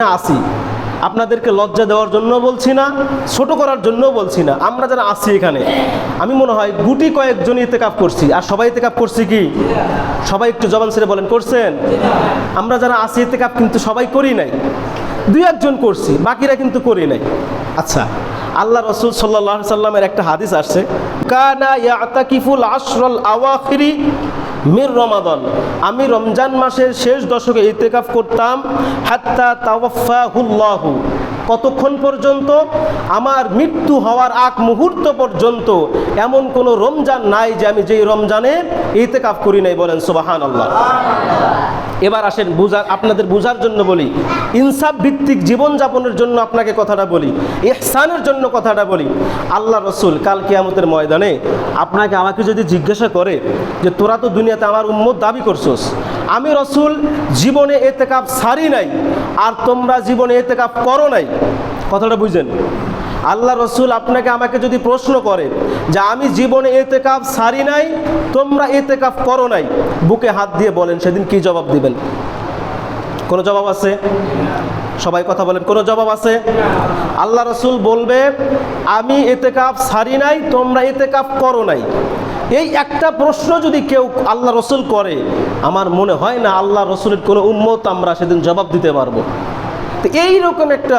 আসি, আপনাদেরকে লজ্জা দেওয়ার জন্য বলছি না, ছোট করার জন্য বলছি না। আমরা যারা আসি এখানে, আমি মনে হয় গুটি কয়েকজন ইতেকাফ করছি। আর সবাই ইতেকাফ করছি কি? সবাই একটু জবান ছেড়ে বলেন, করছেন? আমরা যারা আসি ইতেকাফ কিন্তু সবাই করি নাই, দুই একজন করছি, বাকিরা কিন্তু করি নাই। আচ্ছা, আল্লাহ রসুল সাল্লাল্লাহু আলাইহি সাল্লামের একটা হাদিস আসছে, কানা ইয়াতাকিফুল আশরাল আওয়াখিরি মির রমাদান, আমি রমজান মাসের শেষ দশকে ইতেকাফ করতাম, হাত্তা তাওয়াফাহুল্লাহু, কতক্ষণ পর্যন্ত? আমার মৃত্যু হওয়ার আগ মুহূর্ত পর্যন্ত। এমন কোনো রমজান নাই যে আমি যেই রমজানে ইতেকাফ করি নাই, বলেন সুবহানাল্লাহ। এবার আসেন আপনাদের বুঝার জন্য বলি, ইনসাফ ভিত্তিক জীবনযাপনের জন্য আপনাকে কথাটা বলি, ইহসানের জন্য কথাটা বলি। আল্লাহ রসুল কাল কিয়ামতের ময়দানে আপনাকে আমাকে যদি জিজ্ঞাসা করে যে তোরা তো দুনিয়াতে আমার উম্মত দাবি করছোস, আমি রসুল জীবনে ইতেকাফ ছাড়ি নাই আর তোমরা জীবনে ইতেকাফ করো নাই, কথাটা বুঝেন। আল্লাহ রসুল আপনাকে আমাকে যদি প্রশ্ন করে যে আমি জীবনে ইতেকাফ ছাড়ি নাই, তোমরা ইতেকাফ করো নাই, বুকে হাত দিয়ে বলেন সেদিন কি জবাব দিবেন? কোনো জবাব আছে? সবাই কথা বলেন, কোনো জবাব আছে? আল্লাহ রসুল বলবে আমি ইতেকাফ ছাড়ি নাই, তোমরা ইতেকাফ করো নাই। এই একটা প্রশ্ন যদি কেউ আল্লাহ রসুল করে, আমার মনে হয় না আল্লাহ রসুলের কোনো উম্মত আমরা সেদিন জবাব দিতে পারবো। তো এইরকম একটা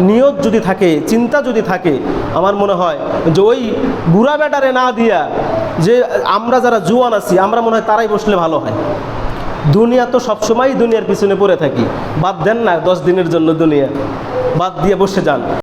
নিয়ত যদি থাকে, চিন্তা যদি থাকে, আমার মনে হয় যে ওই বুড়া বেটারে না দিয়া যে আমরা যারা জুয়ান আছি, আমরা মনে হয় তারাই বসলে ভালো হয়। দুনিয়া তো সবসময় দুনিয়ার পিছনে পড়ে থাকি, বাদ দেন না 10 দিনের জন্য দুনিয়া, বাদ দিয়ে বসে যান।